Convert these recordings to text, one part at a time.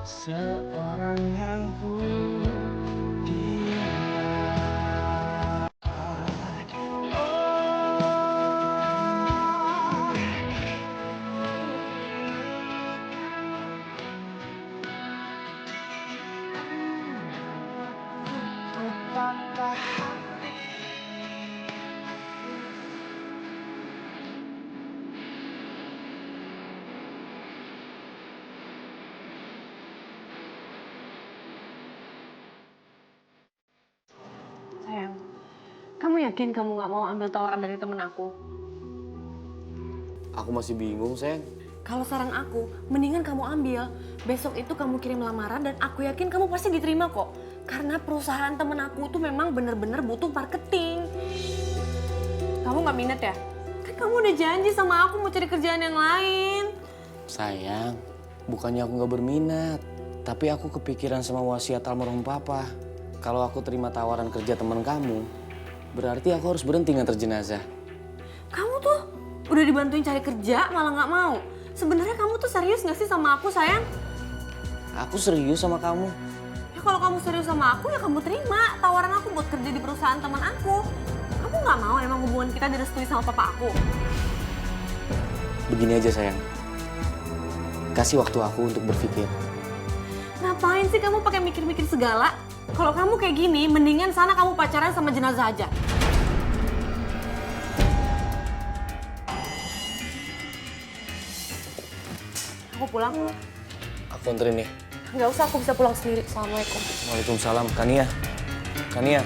Seorang yang budiman. Untuk patah hati. Sayang, kamu yakin kamu gak mau ambil tawaran dari temen aku? Aku masih bingung, sayang. Kalau saran aku, mendingan kamu ambil. Besok itu kamu kirim lamaran dan aku yakin kamu pasti diterima kok. Karena perusahaan temen aku tuh memang bener-bener butuh marketing. Kamu gak minat ya? Kan kamu udah janji sama aku mau cari kerjaan yang lain. Sayang, bukannya aku gak berminat. Tapi aku kepikiran sama wasiat almarhum papa. Kalau aku terima tawaran kerja teman kamu, berarti aku harus berhenti nganter jenazah. Kamu tuh udah dibantuin cari kerja malah gak mau. Sebenarnya kamu tuh serius gak sih sama aku, sayang? Aku serius sama kamu. Ya kalau kamu serius sama aku ya kamu terima tawaran aku buat kerja di perusahaan teman aku. Kamu gak mau emang hubungan kita direstui sama papa aku? Begini aja, sayang. Kasih waktu aku untuk berpikir. Ngapain sih kamu pakai mikir-mikir segala? Kalau kamu kayak gini, mendingan sana kamu pacaran sama jenazah aja. Aku pulang. Aku anterin nih. Nggak usah, aku bisa pulang sendiri. Assalamualaikum. Waalaikumsalam. Kania. Kania.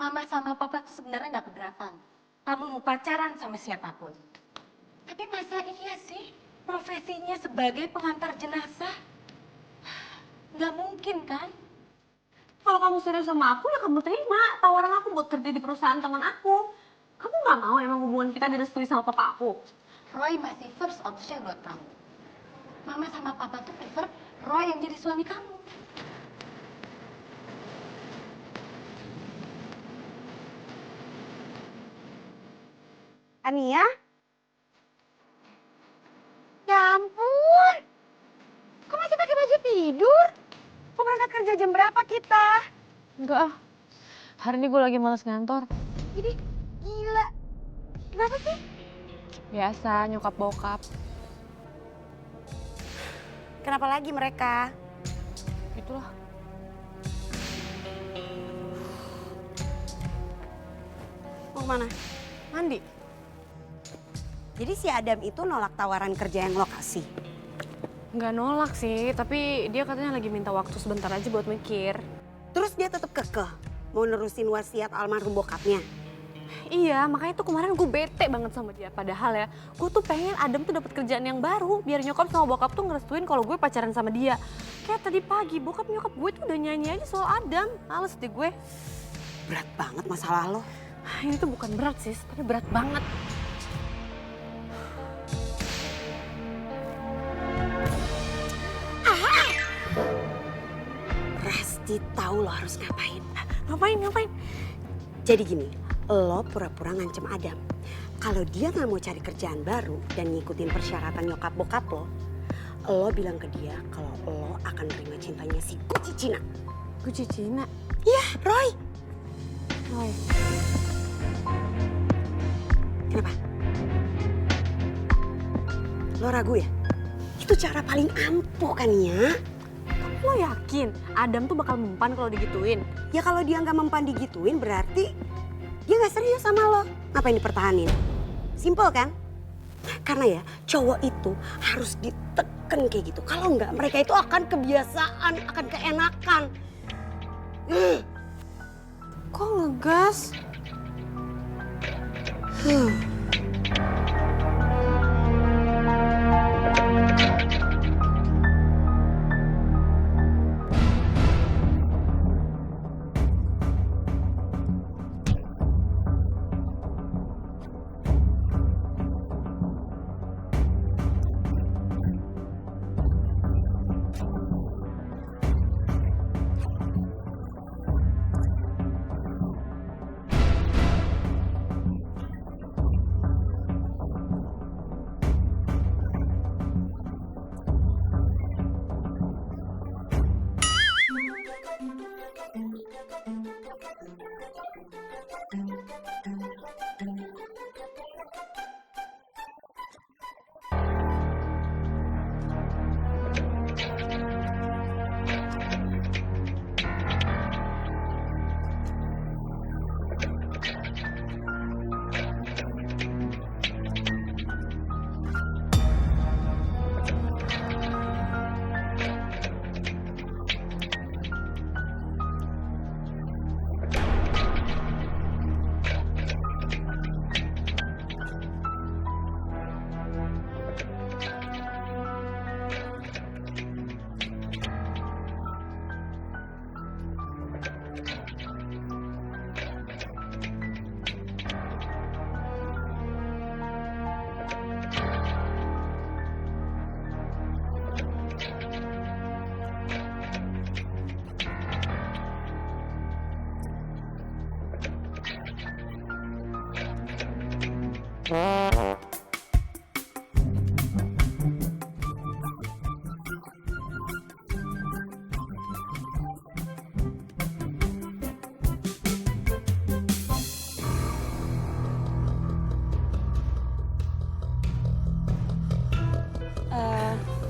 Mama sama papa tuh sebenarnya nggak keberatan. Kamu mau pacaran sama siapapun. Tapi masa iya sih profesinya sebagai pengantar jenazah? Nggak mungkin kan? Kalau kamu serius sama aku, ya kamu terima tawaran aku buat kerja di perusahaan teman aku. Kamu nggak mau emang hubungan kita direstui sama papa aku? Roy masih first option buat kamu. Mama sama papa tuh prefer Roy yang jadi suami kamu. Ania? Ya ampun, kok masih pakai baju tidur? Kok berangkat kerja jam berapa kita? Enggak ah, hari ini gue lagi males ngantor. Ini gila. Kenapa sih? Biasa, nyokap bokap. Kenapa lagi mereka? Itulah. Mau kemana? Mandi. Jadi si Adam itu nolak tawaran kerja yang lo kasih? Nggak nolak sih, tapi dia katanya lagi minta waktu sebentar aja buat mikir. Terus dia tetap kekeh mau nerusin wasiat almarhum bokapnya? Iya, makanya tuh kemarin gue bete banget sama dia. Padahal ya, gue tuh pengen Adam tuh dapat kerjaan yang baru. Biar nyokap sama bokap tuh ngerestuin kalau gue pacaran sama dia. Kayak tadi pagi, bokap nyokap gue tuh udah nyanyi aja soal Adam. Males deh gue. Berat banget masalah lo. Ini tuh bukan berat sih, tapi berat banget. Rasti tahu lo harus ngapain. Ngapain? Jadi gini, lo pura-pura ngancem Adam. Kalau dia nggak mau cari kerjaan baru dan ngikutin persyaratan nyokap bokap lo bilang ke dia kalau lo akan nerima cintanya si kuci Cina. Kuci Cina? Iya, Roy. Roy. Kenapa? Lo ragu ya? Itu cara paling ampuh kan ya? Lo yakin Adam tuh bakal mempan kalau digituin? Ya kalau dia nggak mempan digituin berarti dia nggak serius sama lo. Ngapain dipertahanin? Simpel kan? Karena ya cowok itu harus diteken kayak gitu. Kalau nggak mereka itu akan kebiasaan, akan keenakan. Kok ngegas?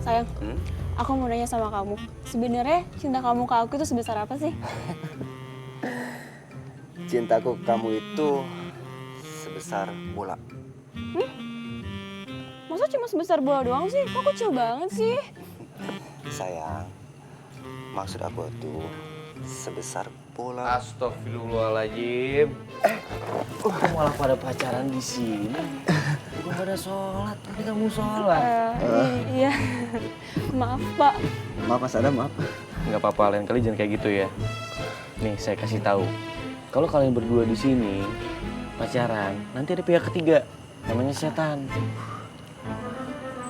Sayang, aku mau nanya sama kamu. Sebenarnya cinta kamu ke aku itu sebesar apa sih? Cintaku ke kamu itu sebesar bola. Masa cuma sebesar bola doang sih? Kok kecil banget sih? Sayang, maksud aku tuh sebesar bola. Astagfirullahaladzim. Kok malah pada pacaran di sini? Bukan pada sholat, tapi kamu sholat. Iya. Maaf, Pak. Maaf Mas Adam, maaf. Nggak apa-apa, lain kali jangan kayak gitu ya. Nih, saya kasih tahu. Kalau kalian berdua di sini pacaran, nanti ada pihak ketiga, namanya setan.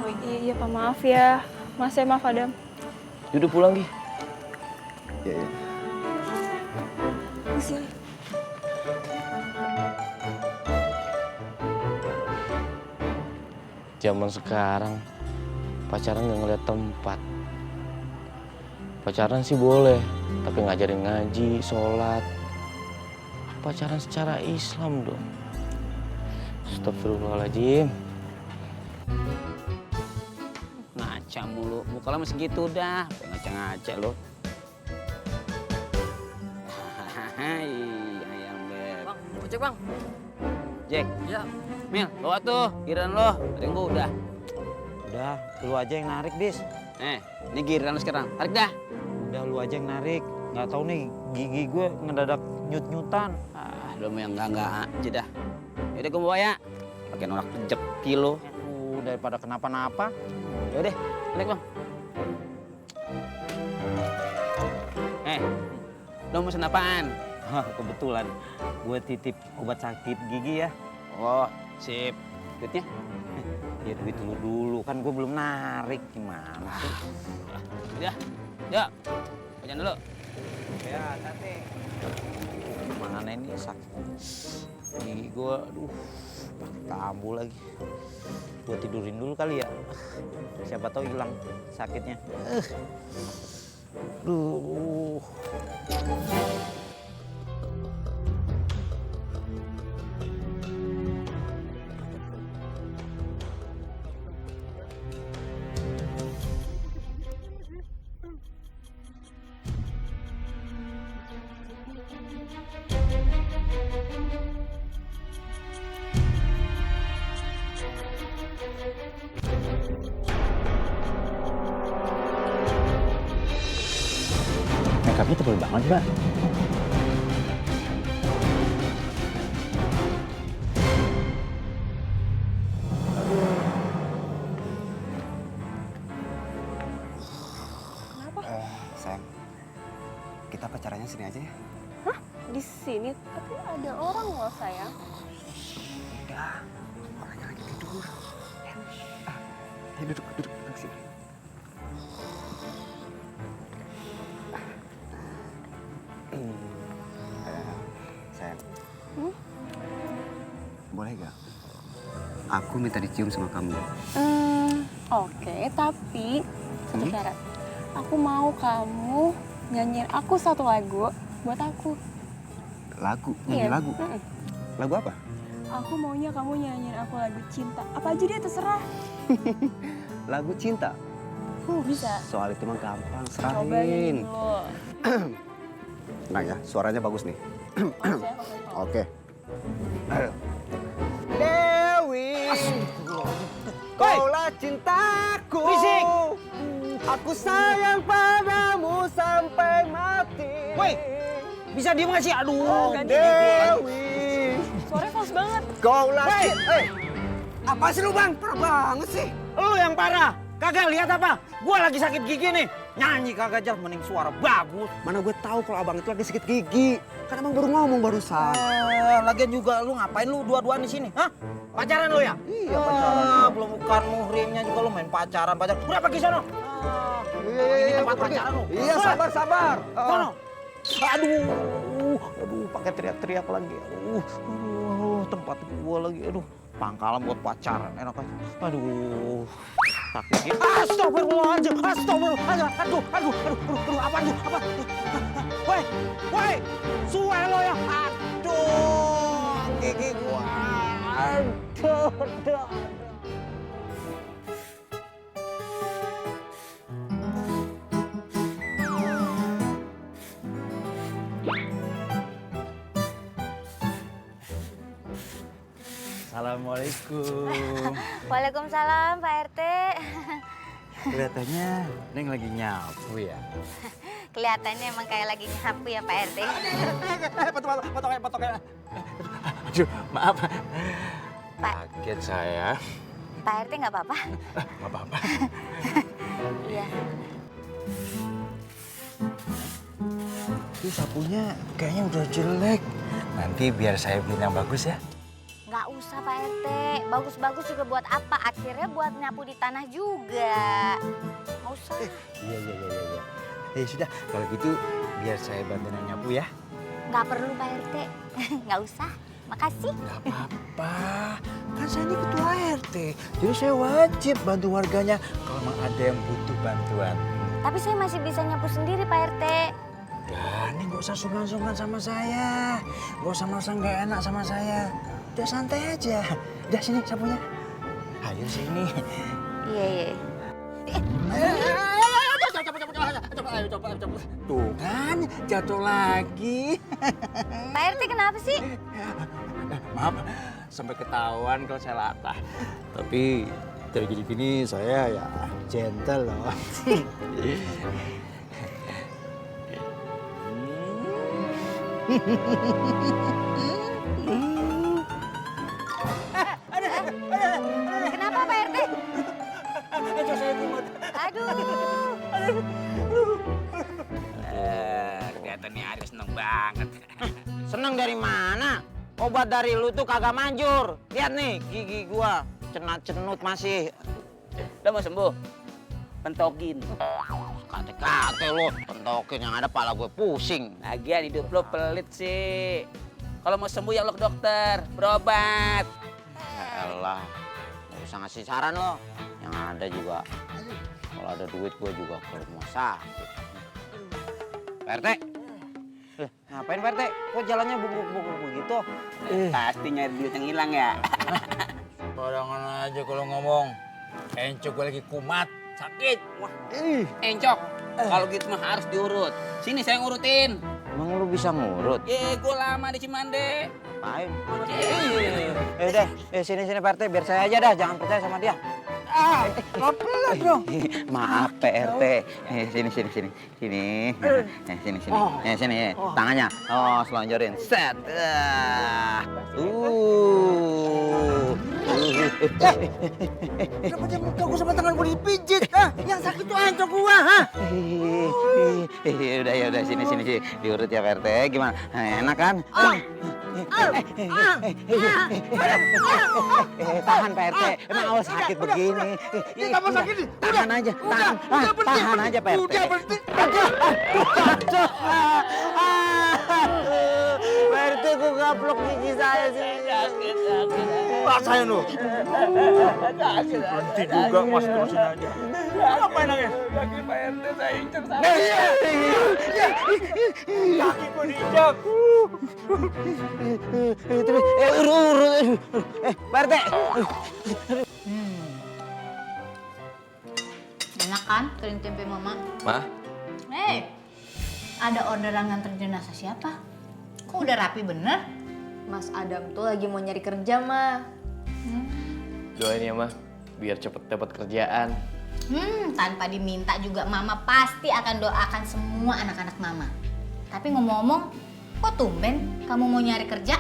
Oh iya Pak, maaf ya. Mas, saya maaf Adam. Yaudah pulang, Gi. Iya, iya. Di sini. Zaman sekarang pacaran nggak ngeliat tempat. Pacaran sih boleh, tapi ngajarin ngaji, sholat. Pacaran secara Islam dong. Astagfirullahaladzim. Ngaca mulu, muka lo masih gitu dah. Ngaca-ngaca lo. Hai, ayam beb. Bang, ojek bang. Jack. Ya. Mil, bawa tuh, giliran lo. Ring gua udah. Udah, lu aja yang narik, Dis. Ini giliran lo sekarang. Tarik dah. Udah, lu aja yang narik. Nggak tahu nih, gigi gue ngedadak nyut-nyutan. Lo mau yang enggak aja dah. Yaudah gua bawa ya. Pakai nolak rezeki lo. Daripada kenapa-napa. Yaudah, naik bang. Lo mesen apaan? Kebetulan, gue titip obat sakit gigi ya. Oh, sip. Duitnya? Ya duit lu dulu, kan gue belum narik. Gimana sih? Udah, yuk. Jalan dulu. Ya, hati. Mana ini sakit. Gigi gue, aduh, pakai kambu lagi. Gue tidurin dulu kali ya. Siapa tahu hilang sakitnya. Duh. Makeupnya tebel banget, Mbak. Sayang, kita pacarannya sini aja ya. Hah? Di sini? Tapi ada orang loh, sayang. Udah, orangnya lagi tidur. Ya, duduk sini. Sayang, boleh gak? Aku minta dicium sama kamu. Oke, tapi satu syarat. Aku mau kamu nyanyiin aku satu lagu buat aku. Lagu? Nyanyi lagu? Lagu apa? Aku maunya kamu nyanyiin aku lagu cinta. Apa aja dia terserah. Lagu cinta? Bisa. Soal itu mah gampang, Coba nyanyi serahin. dulu. Nah ya, suaranya bagus nih. Mas ya, kalau Oke. Dewi, kaulah cintaku. Berisik. Aku sayang padamu sampai mati. Woi, bisa diem gak sih? Aduh, Dewi, suaranya false banget. kaulah cinta. Apa sih lu bang? Parah banget sih. lu yang parah. Kagak lihat apa? Gua lagi sakit gigi nih. Nyanyi kagak jelas, mending suara bagus. Mana gue tahu kalau abang itu lagi sakit gigi. Kan abang baru ngomong barusan. Lagian juga lu ngapain lu dua-duaan di sini? Hah? Pacaran lu ya? Iya, pacaran. Belum bukan muhrimnya juga lu main pacaran. Udah pergi sono. Ini tempat pacaran lu. Iya, sabar. Sono. Aduh, pakai teriak-teriak lagi. Tempat gua lagi. Aduh, pangkalan buat pacaran enak aja. Aduh. Sakit. Astagfirullahaladzim. Aduh, apaan tuh? Apa? Woi, suwe lo ya. Aduh, gigi gua. Aduh. Assalamualaikum. Waalaikumsalam Pak RT. Kelihatannya Neng lagi nyapu ya. Kelihatannya emang kayak lagi nyapu ya Pak RT. Potongnya. Aduh, maaf. Pak. Kaget saya. Pak RT nggak apa-apa? Nggak apa-apa. Iya. Itu sapunya kayaknya udah jelek. Nanti biar saya beli yang bagus ya. Nggak usah Pak RT, bagus-bagus juga buat apa? Akhirnya buat nyapu di tanah juga. Nggak usah. Iya. Sudah, kalau gitu biar saya bantuin nyapu ya. Nggak perlu Pak RT, nggak usah. Makasih. Nggak apa-apa, kan saya ini ketua RT. Jadi saya wajib bantu warganya kalau memang ada yang butuh bantuan. Tapi saya masih bisa nyapu sendiri Pak RT. Udah, ini nggak usah sungkan-sungkan sama saya. Nggak usah merasa nggak enak sama saya. Udah santai aja. Udah sini sapunya. Ayo sini. Iya. Coba. Tuh kan, jatuh lagi. Pak RT kenapa sih? Maaf, sampai ketahuan kalau saya latah. Tapi dari gini-gini saya ya gentle loh. Kenapa Pak RT? Aduh. Kelihatan nih Ari seneng banget. Seneng dari mana? Obat dari lu tuh kagak manjur. Lihat nih gigi gua cenut-cenut masih. Udah mau sembuh? Pentokin. Kate-kate lu pentokin yang ada pala gue pusing. Lagian hidup lo pelit sih. Kalau mau sembuh ya lo ke dokter, berobat. Elah, gak usah ngasih saran lo. Yang ada juga, kalau ada duit gue juga ke rumah sakit. Pak RT, ngapain Pak RT? Kok jalannya bungkuk-bungkuk begitu? Pasti nyari duit yang hilang ya. Barangan aja kalau ngomong. Encok gue lagi kumat, sakit. Wah, Encok, kalau gitu mah harus diurut. Sini saya ngurutin. Emang lu bisa ngurut? Gue lama di Cimande. Ngapain? Udah, sini Pak RT, biar saya aja dah, jangan percaya sama dia. pelan dong. Maaf Pak RT. Sini. Sini. Tangannya. Oh, selonjorin. Set. Kenapa dia muka gue sama tangan gue dipijit? Yang sakit tuh encok gua, Udah, sini. Diurut ya Pak RT. Gimana? Enak kan? Tahan Pak RT. Emang awal sakit begini. Kamu sakit nih. Tahan aja. Tahan aja Pak RT. Udah berhenti. Pak RT kok gaplok gigi saya sih. Sakit. Rasain lu. Berhenti juga, Mas, terusin aja. Ngapain nangis? Kaki Pak RT saya injek Kaki gua diinjak. Urut. Pak RT. Enak kan kering tempe mama? Mah, Ada orderan nganter jenazah siapa? Kok udah rapi bener? Mas Adam tuh lagi mau nyari kerja, Mah. doain ya, Mah. Biar cepet dapat kerjaan. Tanpa diminta juga mama pasti akan doakan semua anak-anak mama. Tapi ngomong-ngomong, kok tumben kamu mau nyari kerja?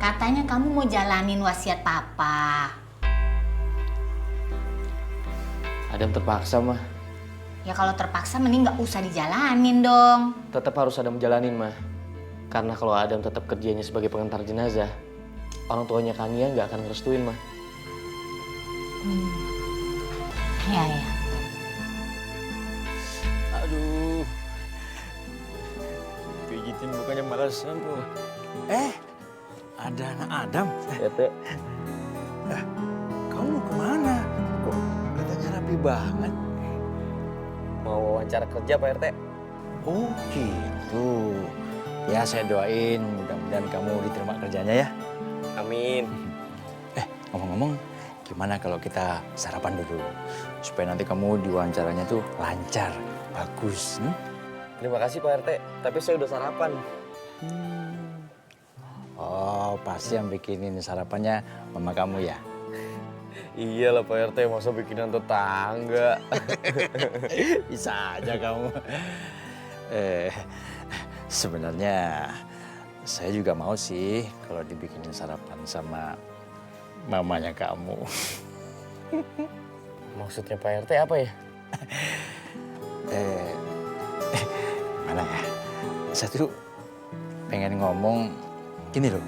Katanya kamu mau jalanin wasiat papa. Adam terpaksa, Mah. Ya kalau terpaksa mending nggak usah dijalanin dong. Tetap harus Adam jalanin, Mah. Karena kalau Adam tetap kerjanya sebagai pengantar jenazah, orang tuanya Kania nggak akan ngerestuin, Mah. Ya. Aduh. Pijitin bukannya malah sembuh. Ada anak Adam. Tete. Kamu mau kemana? Kok katanya rapi banget? Mau wawancara kerja, Pak RT. Oh gitu. Ya saya doain mudah-mudahan kamu diterima kerjanya ya. Amin. Ngomong-ngomong, gimana kalau kita sarapan dulu? Supaya nanti kamu diwawancaranya tuh lancar, bagus. Terima kasih, Pak RT. Tapi saya udah sarapan. Oh, pasti yang bikinin sarapannya mama kamu ya? Iya lah Pak RT, masa bikinan tetangga. Bisa aja kamu. Sebenarnya saya juga mau sih kalau dibikinin sarapan sama mamanya kamu. Maksudnya Pak RT apa ya? Mana ya? Saya tuh pengen ngomong gini loh.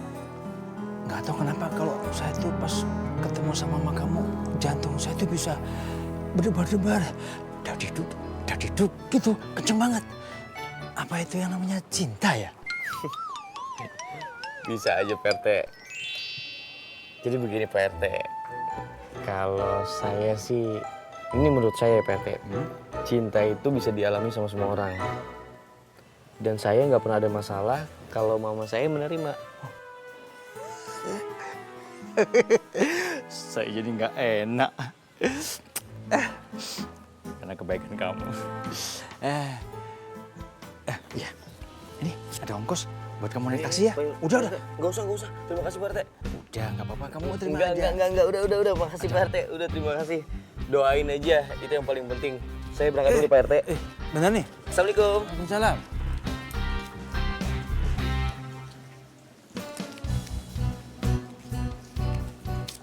Nggak tahu kenapa kalau saya tuh pas ketemu sama mama kamu, jantung saya tuh bisa berdebar-debar. Dadiduk gitu, kenceng banget. Apa itu yang namanya cinta ya? Bisa aja Pak RT. Jadi begini Pak RT. Kalau saya sih, ini menurut saya ya Pak RT. Cinta itu bisa dialami sama semua orang. Dan saya nggak pernah ada masalah kalau mama saya menerima. Saya jadi nggak enak. Karena kebaikan kamu. Iya. Ini ada ongkos buat kamu naik taksi ya. Udah. Nggak usah. Terima kasih Pak RT. Udah, nggak apa-apa. Kamu terima aja. Enggak. Udah. Makasih Pak RT. Udah, terima kasih. Doain aja, itu yang paling penting. Saya berangkat dulu Pak RT. Bener nih? Assalamualaikum. Waalaikumsalam.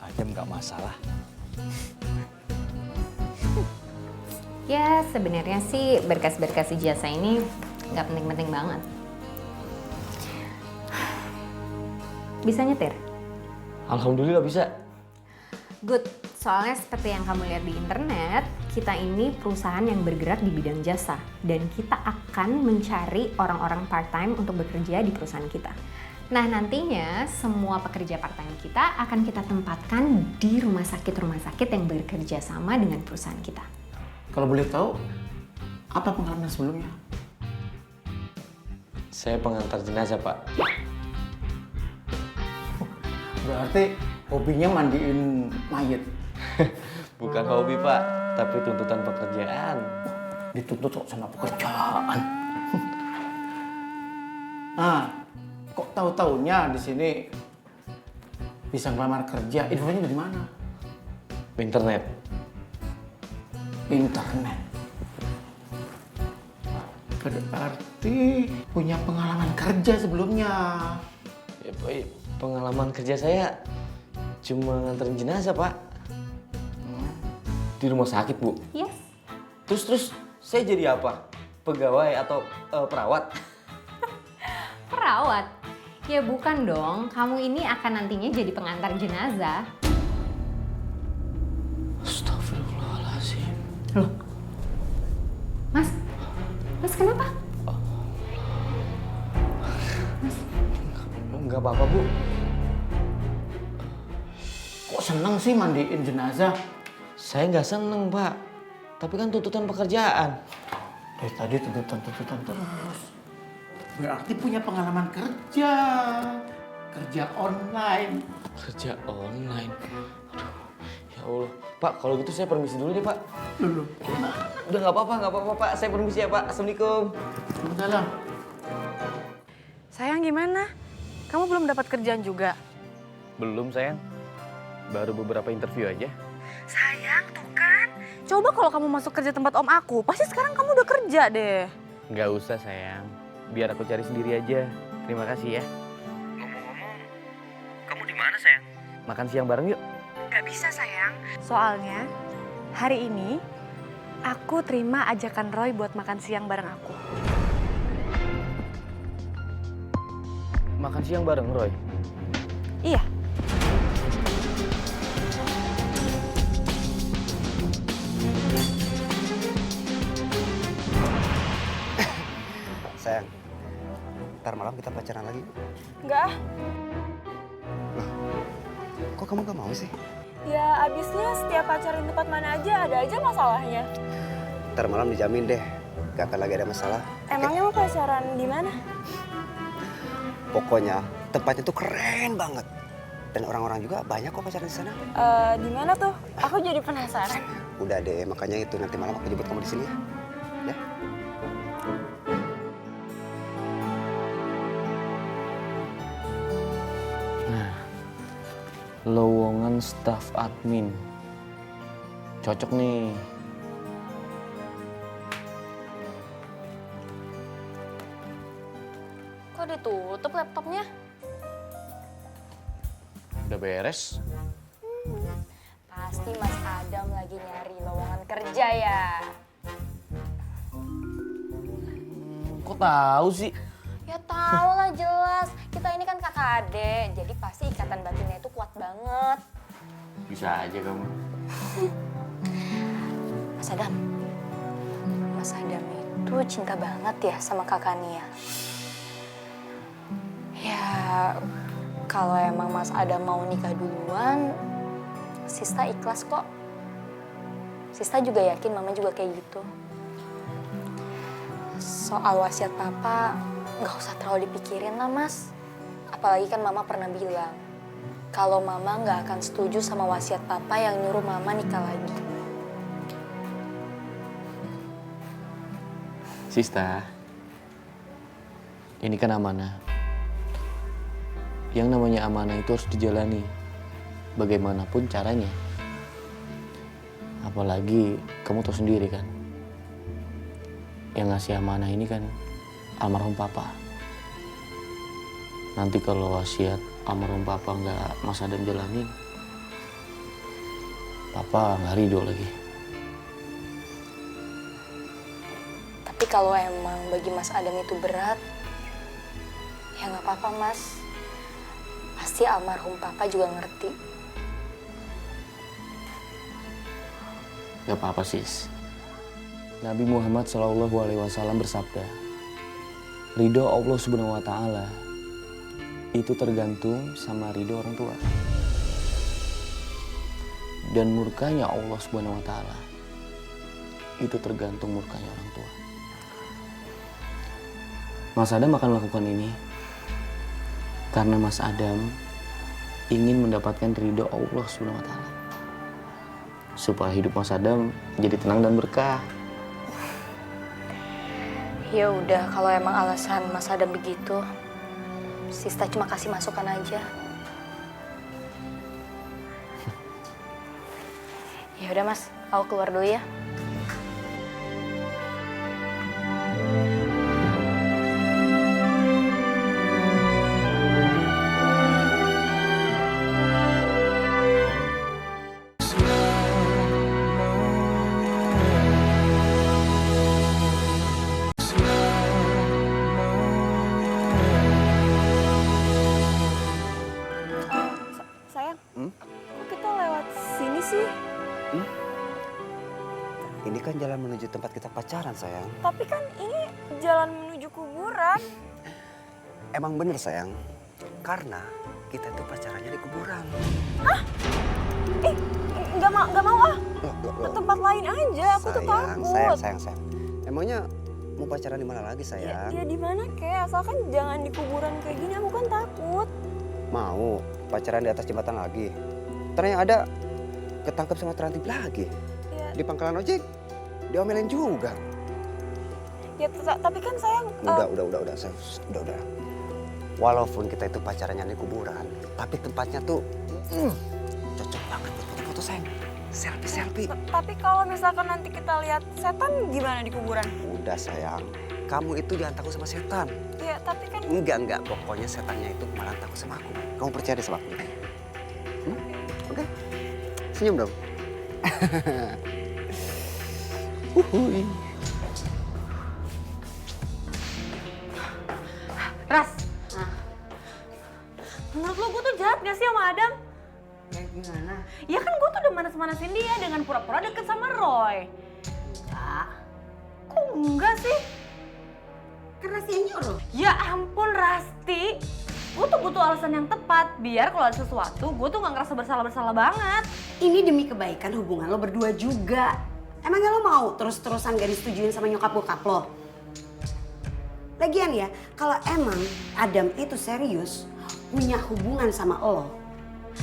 Adem nggak masalah. Ya sebenarnya sih berkas-berkas ijazah ini nggak penting-penting banget. Bisa nyetir? Alhamdulillah bisa. Good, soalnya seperti yang kamu lihat di internet, kita ini perusahaan yang bergerak di bidang jasa. Dan kita akan mencari orang-orang part-time untuk bekerja di perusahaan kita. Nah nantinya semua pekerja part-time kita akan kita tempatkan di rumah sakit yang bekerja sama dengan perusahaan kita. Kalau boleh tahu, apa pengalaman sebelumnya? Saya pengantar jenazah Pak. Berarti hobinya mandiin mayat. Bukan hobi Pak, tapi tuntutan pekerjaan. Dituntut kok sama pekerjaan. Nah, kok tahu-taunya di sini bisa ngelamar kerja? Infonya dari mana? Internet. Internet. Berarti punya pengalaman kerja sebelumnya. Ya, Pak, pengalaman kerja saya cuma nganterin jenazah Pak. Di rumah sakit Bu. Yes. Terus saya jadi apa? Pegawai atau perawat? Perawat? Ya bukan dong, kamu ini akan nantinya jadi pengantar jenazah. Astagfirullahaladzim. Loh? Mas kenapa? Enggak apa-apa Bu. Kok seneng sih mandiin jenazah? Saya nggak seneng Pak. Tapi kan tuntutan pekerjaan. Dari tadi tuntutan terus. Berarti punya pengalaman kerja. Kerja online. Kerja online. Aduh, ya Allah. Pak, kalau gitu saya permisi dulu deh Pak. Dulu. Udah nggak apa-apa Pak. Saya permisi ya Pak. Assalamualaikum. Waalaikumsalam. Sayang gimana? Kamu belum dapat kerjaan juga? Belum sayang. Baru beberapa interview aja. Sayang tuh kan. Coba kalau kamu masuk kerja tempat om aku, pasti sekarang kamu udah kerja deh. Nggak usah sayang. Biar aku cari sendiri aja. Terima kasih ya. Ngomong-ngomong, kamu di mana sayang? Makan siang bareng yuk. Gak bisa sayang. Soalnya hari ini aku terima ajakan Roy buat makan siang bareng aku. Makan siang bareng Roy? Iya. Sayang, ntar malam kita pacaran lagi. Enggak, Kok kamu gak mau sih? ya abisnya setiap pacaran tempat mana aja ada aja masalahnya. Ntar malam dijamin deh, gak akan lagi ada masalah. Emangnya mau pacaran di mana? Pokoknya tempatnya tuh keren banget. Dan orang-orang juga banyak kok pacaran di sana. Di mana tuh? Aku jadi penasaran. Udah deh, makanya itu nanti malam aku jemput kamu di sini ya. Ya? Lowongan staf admin Cocok nih. Kok ditutup laptopnya? Udah beres? Pasti Mas Adam lagi nyari lowongan kerja ya. Kok tahu sih? Ya tau lah jelas, kita ini kan kakak adik, jadi pasti ikatan batinnya itu kuat banget. Bisa aja kamu. Mas Adam itu cinta banget ya sama kakak Nia. Ya kalau emang Mas Adam mau nikah duluan, Sista ikhlas kok. Sista juga yakin Mama juga kayak gitu. Soal wasiat Papa, nggak usah terlalu dipikirin lah Mas. Apalagi kan Mama pernah bilang, kalau Mama nggak akan setuju sama wasiat Papa yang nyuruh Mama nikah lagi. Sista, ini kan amanah. Yang namanya amanah itu harus dijalani, bagaimanapun caranya. Apalagi kamu tahu sendiri kan, yang ngasih amanah ini kan almarhum Papa. Nanti kalau wasiat almarhum Papa nggak Mas Adam jalanin, Papa nggak ridho lagi. Tapi kalau emang bagi Mas Adam itu berat, ya nggak apa-apa Mas. Pasti almarhum Papa juga ngerti. Gak apa-apa sis. Nabi Muhammad SAW bersabda, ridho Allah Subhanahu Wa Taala itu tergantung sama ridho orang tua. Dan murkanya Allah Subhanahu Wa Taala itu tergantung murkanya orang tua. Mas Adam akan melakukan ini karena Mas Adam ingin mendapatkan ridho Allah Subhanahu Wa Taala, supaya hidup Mas Adam jadi tenang dan berkah. Ya udah, kalau emang alasan Mas Adam begitu, Sista cuma kasih masukan aja. Ya udah Mas, aku keluar dulu ya. Sayang, kok kita lewat sini sih? Ini kan jalan menuju tempat kita pacaran, sayang. Tapi kan ini jalan menuju kuburan. Emang bener, sayang. Karena kita tuh pacarannya di kuburan. Hah? Nggak mau ah. Ke tempat lain aja, aku tuh takut. Sayang. Emangnya mau pacaran di mana lagi, sayang? Ya di mana kek, asalkan jangan di kuburan kayak gini, aku kan takut. Mau pacaran di atas jembatan lagi. Ternyata ada ketangkep sama terantip lagi. Ya. Di pangkalan ojek diomelin juga. Ya tapi kan sayang. Udah, sayang. Udah. Walaupun kita itu pacarannya di kuburan, tapi tempatnya tuh cocok banget buat foto-foto, sayang. Selfie. Tapi kalau misalkan nanti kita lihat setan gimana di kuburan? Udah, sayang. Kamu itu jangan takut sama setan. Ya tapi kan. Enggak. Pokoknya setannya itu malah takut sama aku. Kamu percaya deh sama aku. Oke. Senyum dong. Uhuy. Ras, menurut lo gue tuh jahat gak sih sama Adam? Ya gimana? Ya kan gue tuh udah manas-manasin dia dengan pura-pura deket sama Roy. Enggak. Kok enggak sih? Karena si nyuruh. Ya ampun Rasti, gue tuh butuh alasan yang tepat biar kalau ada sesuatu gue tuh gak ngerasa bersalah banget. Ini demi kebaikan hubungan lo berdua juga. Emangnya lo mau terus-terusan gak disetujuin sama nyokap bokap lo? Lagian ya, kalau emang Adam itu serius punya hubungan sama lo,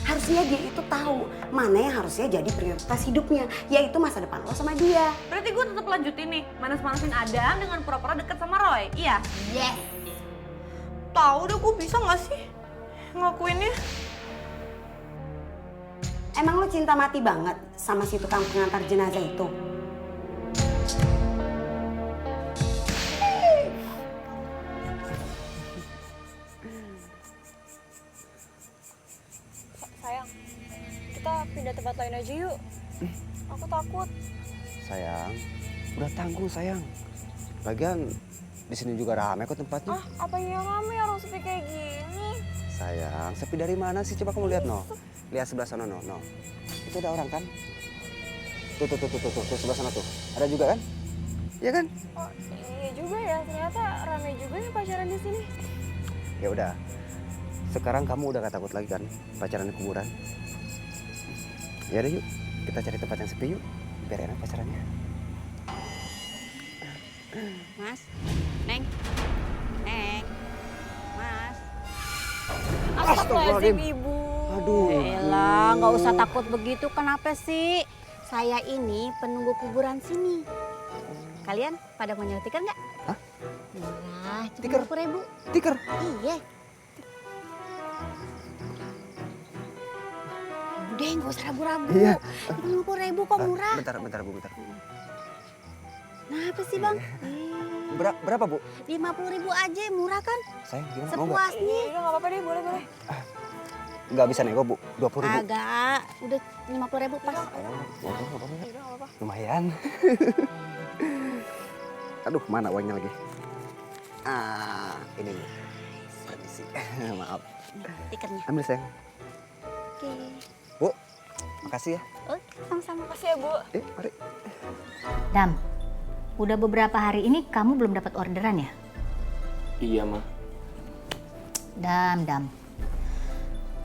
harusnya dia itu tahu mana yang harusnya jadi prioritas hidupnya, yaitu masa depan lo sama dia. Berarti gue tetap lanjutin nih, manas-manasin Adam dengan pura-pura deket sama Roy, iya? Yes. Tahu deh gue bisa gak sih ngelakuinnya? Emang lo cinta mati banget sama si tukang pengantar jenazah itu? Sayang, kita pindah tempat lain aja yuk. Aku takut. Sayang, udah tanggung sayang. Lagian di sini juga rame kok tempatnya. Apa yang rame orang sepi kayak gini? Sayang, sepi dari mana sih? Coba kamu lihat no. Lihat sebelah sana no. Itu ada orang kan? Tuh, sebelah sana tuh. Ada juga kan? Iya kan? Oh, iya juga ya. Ternyata rame juga ya pacaran di sini. Ya udah. Sekarang kamu udah gak takut lagi kan pacaran di kuburan? Ya udah yuk, kita cari tempat yang sepi yuk. Biar enak pacarannya. Mas, Neng, Mas. Astagfirullahaladzim, Ibu. Aduh. Elah, nggak usah takut begitu. Kenapa sih? Saya ini penunggu kuburan sini. Kalian pada mau nyewa tiker nggak? Hah? Murah, Tiker? cuma 50.000. Tiker? Iya. Udah, nggak usah ragu-ragu. Iya. 50.000 kok murah. Bentar Bu, bentar. Kenapa sih Bang? Berapa Bu? 50.000 aja, murah kan? Sayang, gimana? Mau nggak? Sepuasnya. Iya, nggak apa-apa deh, boleh. Nggak bisa nego Bu, 20.000. Agak, udah 50.000 pas. Oh, nggak apa-apa. Iya, nggak apa-apa. Lumayan. Aduh, mana uangnya lagi? Ini Bu. Permisi. Maaf. Tikernya. Ambil sayang. Oke. Bu, makasih ya. Oke, sama-sama. Makasih ya, Bu. Mari. Dam, udah beberapa hari ini kamu belum dapat orderan ya? Iya, Ma. Dam.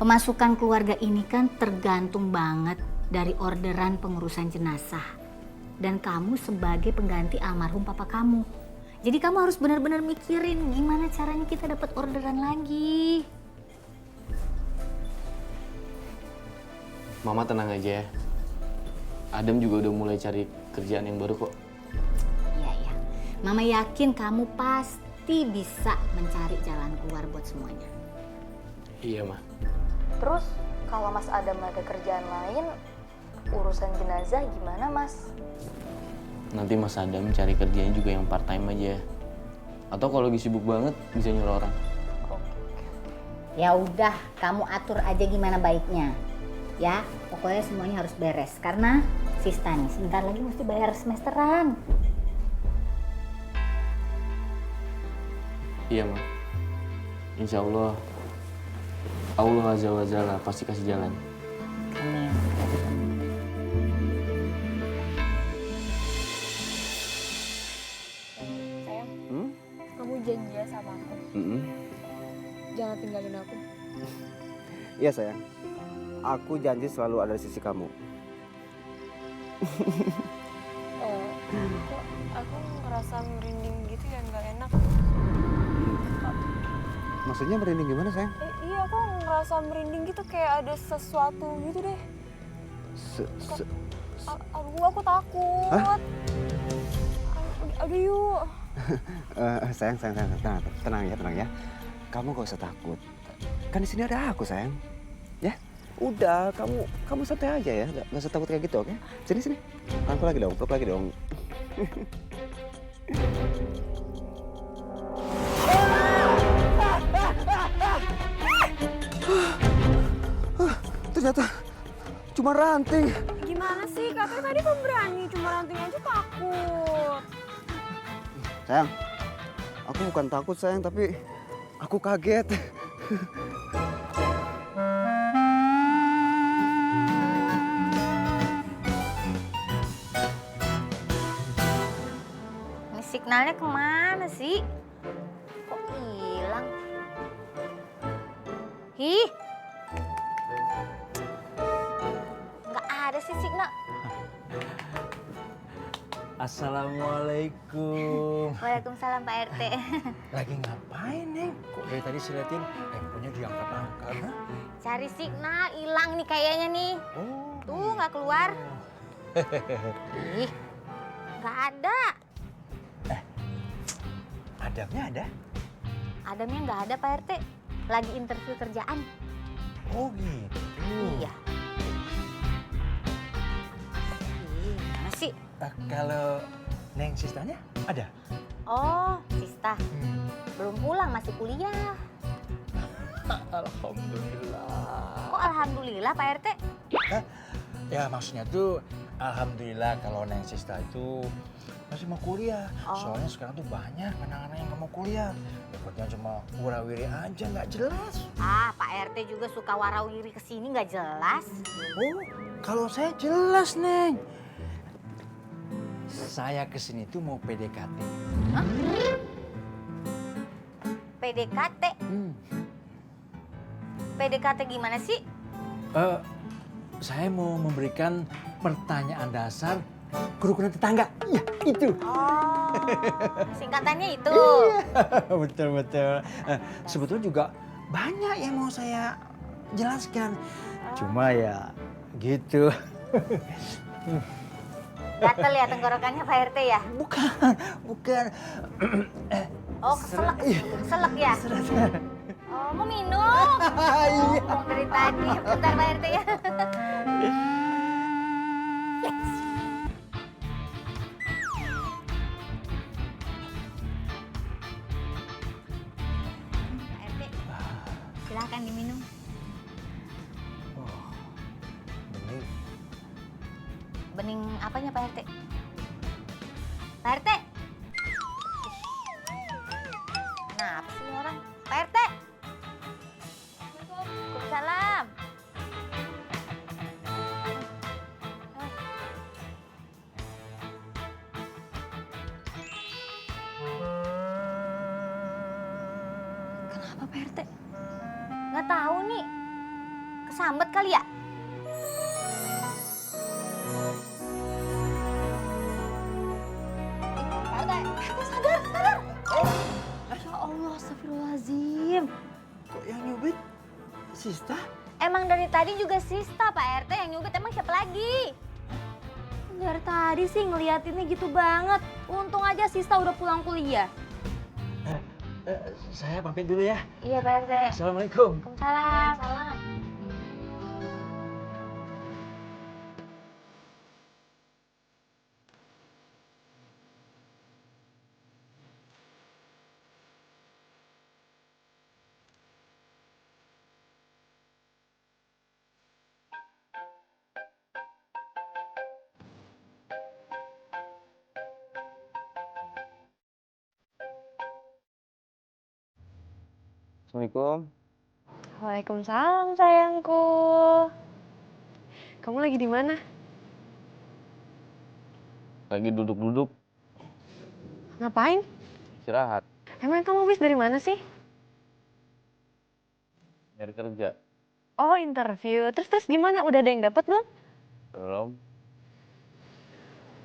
Pemasukan keluarga ini kan tergantung banget dari orderan pengurusan jenazah. Dan kamu sebagai pengganti almarhum papa kamu. Jadi kamu harus benar-benar mikirin gimana caranya kita dapat orderan lagi. Mama tenang aja ya. Adam juga udah mulai cari kerjaan yang baru kok. Iya. Mama yakin kamu pasti bisa mencari jalan keluar buat semuanya. Iya, Ma. Terus kalau Mas Adam ada kerjaan lain, urusan jenazah gimana Mas? Nanti Mas Adam cari kerjanya juga yang part time aja. Atau kalau lagi sibuk banget bisa nyuruh orang. Ya udah, kamu atur aja gimana baiknya. Ya, pokoknya semuanya harus beres. Karena Sista nih, sebentar lagi mesti bayar semesteran. Iya, Ma. Insya Allah Azza wa Jalla pasti kasih jalan. Amin. Sayang, kamu janji ya sama aku. Jangan tinggalin aku. Iya sayang. Aku janji selalu ada di sisi kamu. Kok aku ngerasa merinding gitu ya, nggak enak. Maksudnya merinding gimana sayang? Iya, aku ngerasa merinding gitu, kayak ada sesuatu gitu deh. Aku takut. Hah? Aduh yuk. Sayang, tenang ya. Kamu gak usah takut. Kan di sini ada aku sayang. Ya, udah kamu santai aja ya. Gak usah takut kayak gitu, oke? Sini. Peluk lagi dong. Ternyata cuma ranting. Gimana sih? Katanya tadi pemberani, cuma ranting aja takut. Sayang, aku bukan takut sayang, tapi aku kaget. Ini signalnya kemana sih? Kok hilang? Ih, nggak ada sih signal. Assalamualaikum. Waalaikumsalam Pak RT. Lagi ngapain, Neng? Kok dari tadi saya liatin handphonenya diangkat-angkat? Hah? Cari signal, hilang nih kayaknya nih. Oh. Tuh nggak keluar. Ih, nggak ada. Adamnya ada? Adamnya nggak ada Pak RT. Lagi interview kerjaan. Oh gitu. Iya. sih? Kalau Neng Sistanya ada? Oh, Sista. Belum pulang, masih kuliah. Alhamdulillah. Kok alhamdulillah Pak RT? Ya maksudnya tuh alhamdulillah kalau Neng Sista itu masih mau kuliah. Soalnya sekarang tuh banyak anak-anak yang nggak mau kuliah. Dapatnya cuma warawiri aja, nggak jelas. Ah, Pak RT juga suka warawiri kesini nggak jelas. Oh, kalau saya jelas, Neng. Saya kesini tuh mau PDKT. Hah? PDKT? PDKT gimana sih? Saya mau memberikan pertanyaan dasar kerukunan tetangga. Iya, itu. Oh, singkatannya itu. Betul. Sebetulnya juga banyak yang mau saya jelaskan. Cuma ya gitu. Gatel ya tenggorokannya Pak RT ya? Bukan. Oh, keselak ya? Oh, mau minum? Iya. Oh, dari tadi. Bentar Pak RT ya. Pak RT, silahkan diminum. Bening. Bening apanya Pak RT? Pak RT? Kenapa sih ini orang? Pak RT? Waalaikumsalam. Kenapa Pak RT? Nggak tahu nih. Kesambet kali ya? Sadar. Ya Allah, astagfirullahaladzim. Kok yang nyubit Sista? Emang dari tadi juga Sista, Pak RT yang nyubit. Emang siapa lagi? Dari tadi sih ngeliatinnya gitu banget. Untung aja Sista udah pulang kuliah. Saya pamit dulu ya. Iya, Pak RT. Assalamualaikum. Waalaikumsalam. Salam. Assalamualaikum. Waalaikumsalam sayangku. Kamu lagi di mana? Lagi duduk-duduk, Ngapain? istirahat, Emang kamu habis dari mana sih? nyari kerja. Oh, interview. Terus gimana? Udah ada yang dapat belum? Belum,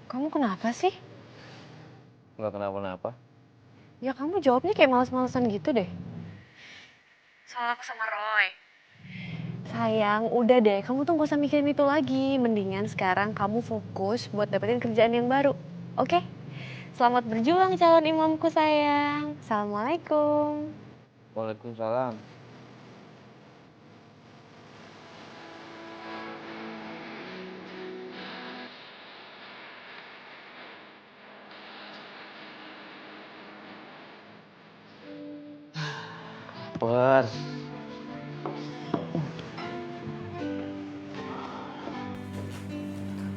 Kamu kenapa sih? nggak kenapa-napa. Ya kamu jawabnya kayak males-malesan gitu deh. Soal aku sama Roy. Sayang, udah deh. Kamu tuh gak usah mikirin itu lagi. Mendingan sekarang kamu fokus buat dapetin kerjaan yang baru. Oke? Selamat berjuang calon imamku sayang. Assalamualaikum. Waalaikumsalam. War.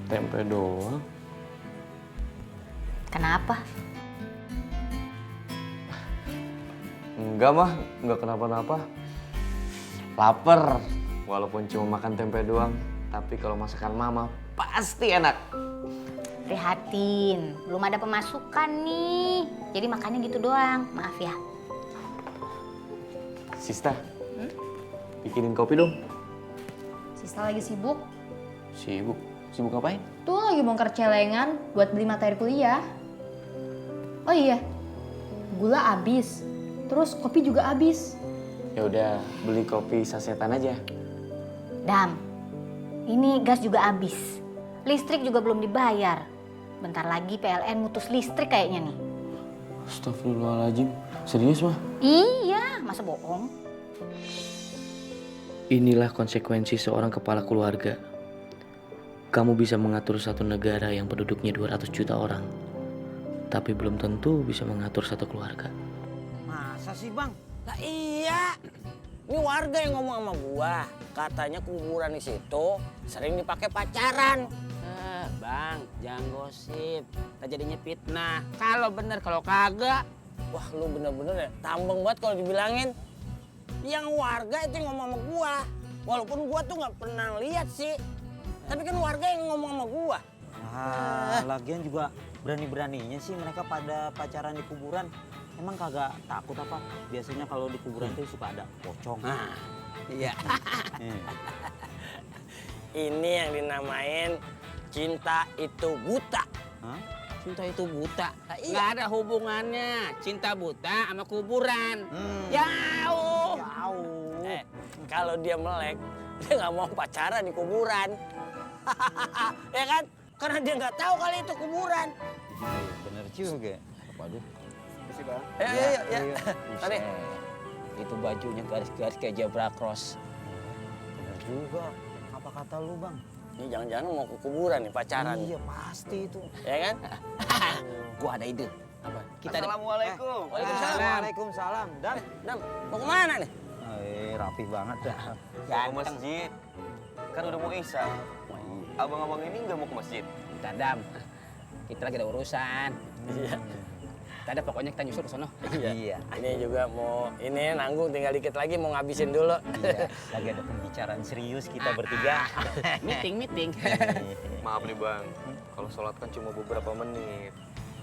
Tempe doang. Kenapa? Enggak mah, enggak kenapa-napa. Laper, walaupun cuma makan tempe doang. Tapi kalau masakan mama pasti enak. Prihatin, belum ada pemasukan nih. Jadi makannya gitu doang, maaf ya. Sista, bikinin kopi dong. Sista lagi sibuk. Sibuk? Sibuk ngapain? Tuh lagi bongkar celengan buat beli materi kuliah. Oh iya, gula habis. Terus kopi juga habis. Ya udah, beli kopi sasetan aja. Dam, ini gas juga habis. Listrik juga belum dibayar. Bentar lagi PLN mutus listrik kayaknya nih. Astagfirullahaladzim, serius mah? Iya, masa bohong? Inilah konsekuensi seorang kepala keluarga. kamu bisa mengatur satu negara yang penduduknya 200 juta orang. Tapi belum tentu bisa mengatur satu keluarga. Masa sih bang? Lah iya. Ini warga yang ngomong sama gua. Katanya kuburan di situ sering dipakai pacaran. Bang, jangan gosip. Tak jadinya fitnah. Kalau bener, kalau kagak. Wah lu bener-bener ya tambeng banget kalau dibilangin. Yang warga itu yang ngomong sama gua. Walaupun gua tuh nggak pernah lihat sih. Tapi kan warga yang ngomong sama gua. Lagian juga berani-beraninya sih mereka pada pacaran di kuburan. Emang kagak takut apa? Biasanya kalau di kuburan tuh suka ada pocong. Iya. Ini yang dinamain cinta itu buta. Cinta itu buta. Nggak ada hubungannya cinta buta sama kuburan. Jauh. Kalau dia melek, dia nggak mau pacaran di kuburan. Ya kan? Karena dia nggak tahu kali itu kuburan. Bener juga. Waduh. Kasih bang. Ya. Tadi. Itu bajunya garis-garis kayak zebra cross. Bener juga. Apa kata lu bang? Ini jangan-jangan mau ke kuburan nih pacaran. Iya pasti itu. Ya kan? Gua ada ide. Apa? Assalamualaikum. Waalaikumsalam. Dam, mau kemana nih? Rapi banget dah. Ke masjid. Kan udah mau isya. Abang-abang ini nggak mau ke masjid. Bentar, Dam. Kita lagi ada urusan. Iya. Ada pokoknya kita nyusul ke sono. Iya. Ini juga mau nanggung tinggal dikit lagi mau ngabisin dulu. Iya. Lagi ada pembicaraan serius kita bertiga. Meeting. Maaf nih bang, kalau sholat kan cuma beberapa menit.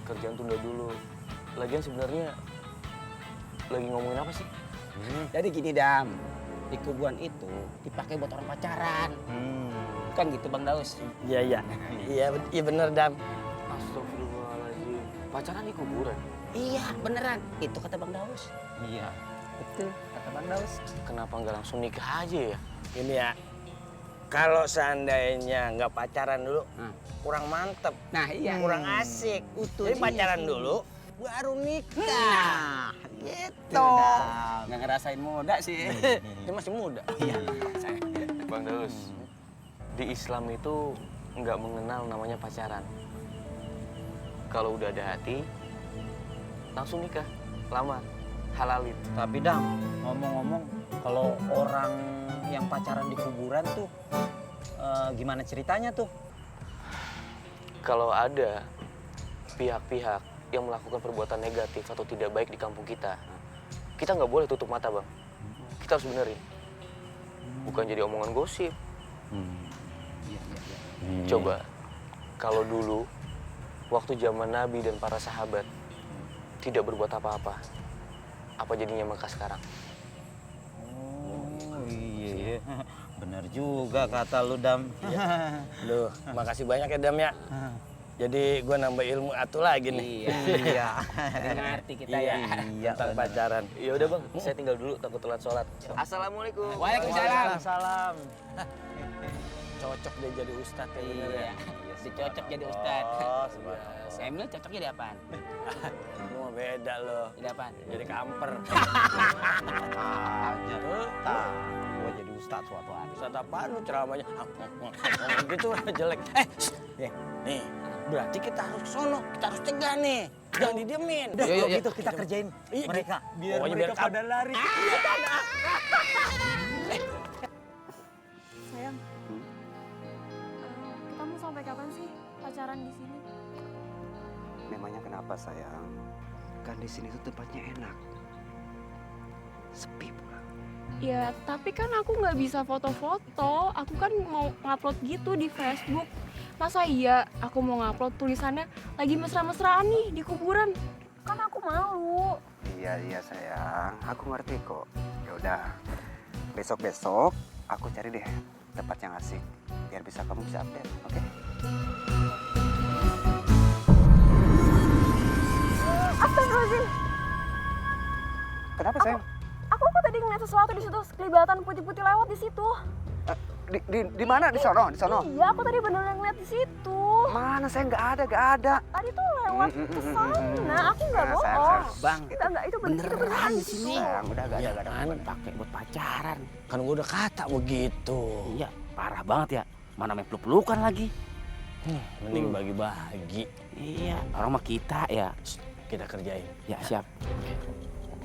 Kerjaan tunda dulu. Lagian sebenarnya lagi ngomongin apa sih? Jadi gini Dam, di kuburan itu dipakai buat orang pacaran. Kan gitu Bang Daus? Iya bener Dam. Astagfirullahaladzim, pacaran di kuburan? Iya beneran, itu kata Bang Daus. Iya. Betul, kata Bang Daus. Kenapa nggak langsung nikah aja ya? Ini ya, kalau seandainya nggak pacaran dulu, kurang mantep. Nah iya. Kurang asik. Jadi pacaran dulu, baru nikah. Gitu. Nggak ngerasain muda sih. Dia masih muda. Iya. Bang Daus, di Islam itu nggak mengenal namanya pacaran. Kalau udah ada hati, langsung nikah, lamar, halalin. Tapi Dam, ngomong-ngomong, kalau orang yang pacaran di kuburan tuh gimana ceritanya tuh? Kalau ada pihak-pihak yang melakukan perbuatan negatif atau tidak baik di kampung kita nggak boleh tutup mata bang. Kita harus benerin. Bukan jadi omongan gosip. Coba, kalau dulu, waktu zaman Nabi dan para sahabat tidak berbuat apa-apa, apa jadinya Mekah sekarang? Oh iya, bener juga kata lu Dam. Duh, makasih banyak ya Dam ya. Jadi gue nambah ilmu atu lagi nih. Iya. Ngerti kita ya tentang pacaran. Ya udah bang, saya tinggal dulu takut telat sholat. Assalamualaikum. Waalaikumsalam. Cocok dia jadi ustadz ya bener ya. Cocok jadi ustadz. Emil cocok jadi apaan? Lu mah beda loh. Jadi apaan? Jadi kamper. Gua jadi ustadz suatu hari. Ustadz apaan lu ceramahnya? Gitu jelek. Nih, berarti kita harus ke sono. Kita harus cegah nih. Jangan didiemin. Udah, gitu kita kerjain mereka. Biar mereka pada lari. Sayang, kita mau sampai kapan sih pacaran di sini? Memangnya kenapa sayang? Kan di sini tuh tempatnya enak. Sepi pula. Ya, tapi kan aku nggak bisa foto-foto. Aku kan mau ngupload gitu di Facebook. Masa iya aku mau ngupload tulisannya lagi mesra-mesraan nih di kuburan? Kan aku malu. Iya sayang, aku ngerti kok. Ya udah, besok aku cari deh tempat yang asik biar bisa kamu bisa update, oke? Astagfirullahaladzim. Kenapa sayang? Aku kok tadi ngeliat sesuatu di situ, kelibatan putih-putih lewat di situ. Di mana? Di sono? Iya, aku tadi beneran ngeliat di situ. Mana saya nggak ada. Tadi tuh lewat ke sana, aku nggak bohong. Bang, Itu beneran di sini. Sayang, udah nggak ada. Kan pakai buat pacaran. Kan gua udah kata begitu. Iya, parah banget ya. Mana main peluk-pelukan lagi. Mending bagi-bagi. Iya, orang mah kita ya. Kita kerjain. Ya siap.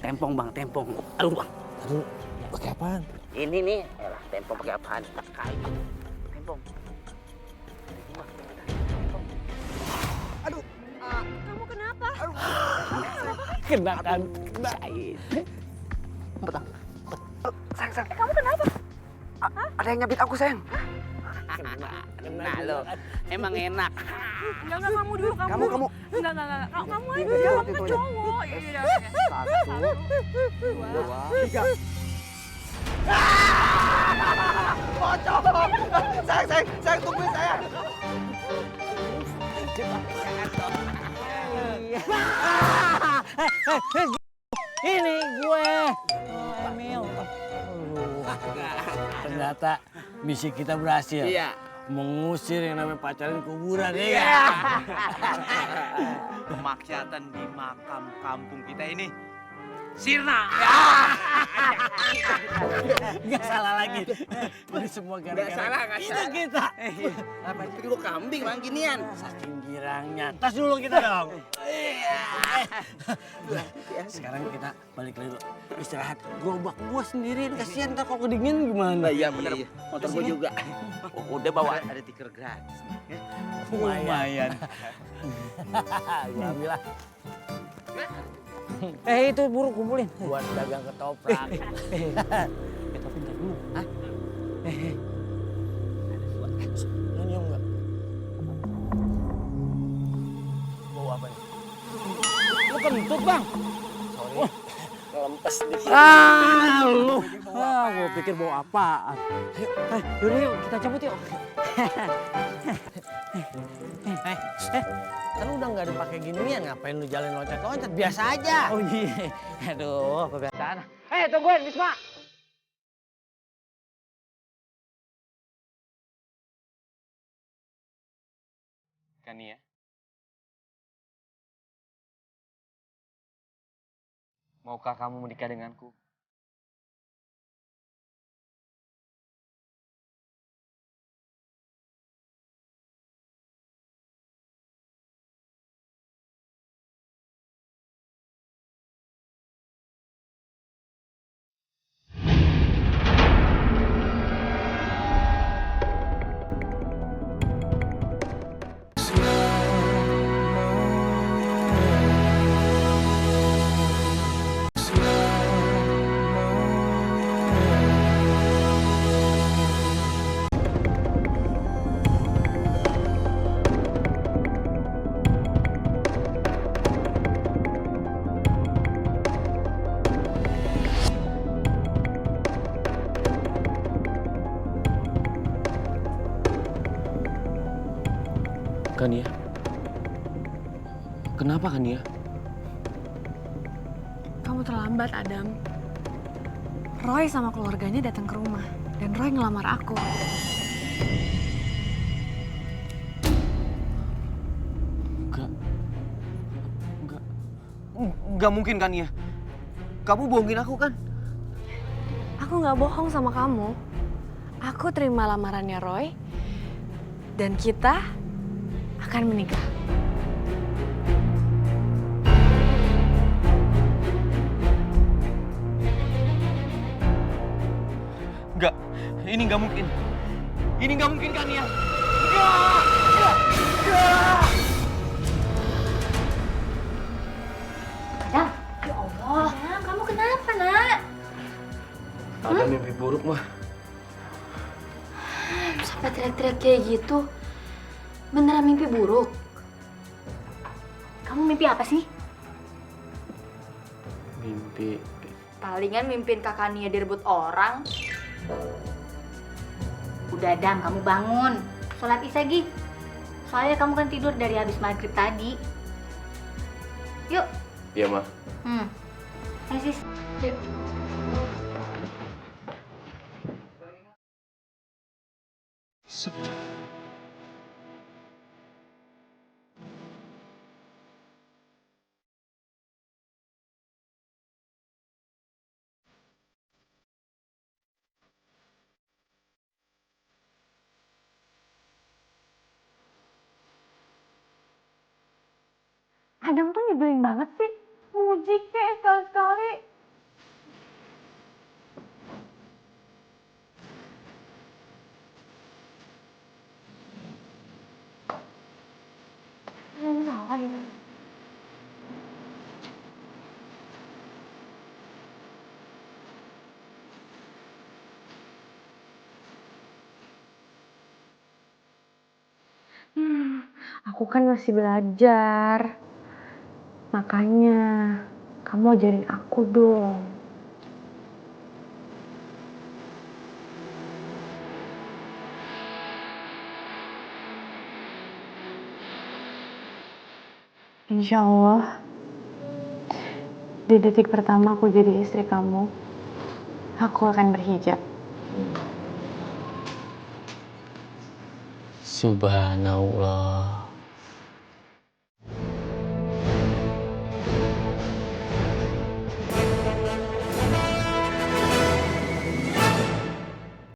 Tempong bang, tempong. Aduh bang. Aduh, pakai apaan? Ini nih, elah tempong pakai apaan? Tak sekali. Tempong. Aduh, kamu kenapa? Kena kan? Kena. Betang. Sayang, kamu kenapa? Ada yang nyabit aku, sayang. Kena lo. Emang enak. Enggak, kamu dulu, kamu. Kamu. Enggak. Kamu aja, kamu kan cowok. Iya. 1, 2, 3. Bocor! Sayang, tungguin saya. Ini gue. Emil. Ternyata misi kita berhasil. Iya. Mengusir yang namanya pacaran kuburan ya. Kemaksiatan di makam kampung kita ini sirna. Gak salah lagi. Ini semua gara-gara kita. Apa itu lu kambing bang ginian? Saking girangnya. Tas dulu kita dong. Sekarang kita balik lagi dulu. Istirahat. Gerobak gua sendiri. Kasihan ntar kalau kedingin gimana? Iya bener. Motor gua juga. Udah bawa. Ada tiker gratis. Lumayan. Gua ambil lah. Itu buruk kumpulin. Buat dagang ketoprak. Tapi ntar dulu. Hah? Lu nyium nggak? Bau apa nih? Lu kentut bang. Sorry. Lempes dikit. Lu. Gua pikir bau apaan. Yaudah yuk kita cabut yuk. Kan udah nggak dipakai ginian, ngapain lu jalan loncat-loncat? Biasa aja. Oh iya. Aduh, kebiasaan. Tungguin Bisma. Kania. Maukah kamu menikah denganku? Kania? Kenapa Kania? Kamu terlambat, Adam. Roy sama keluarganya datang ke rumah. Dan Roy ngelamar aku. Enggak mungkin Kania. Kamu bohongin aku kan? Aku nggak bohong sama kamu. Aku terima lamarannya Roy. Dan kita akan menikah. Enggak, ini nggak mungkin. Ini nggak mungkin Kania. Adam, ya Allah. Adam, kamu kenapa, nak? Ada mimpi buruk mah. Sampai teriak-teriak kayak gitu. Beneran mimpi buruk? Kamu mimpi apa sih? Mimpi. Palingan mimpin kakak Nia direbut orang. Udah, Adam, kamu bangun. Sholat isya, Gi. Soalnya kamu kan tidur dari habis maghrib tadi. Yuk. Iya, Ma. Ayo, Sis. Yuk. Kadang tuh nyebelin banget sih. Muji kek sekali-sekali. Salah ini. Aku kan masih belajar. Makanya, kamu ajarin aku dong. Insya Allah, di detik pertama aku jadi istri kamu, aku akan berhijab. Subhanallah.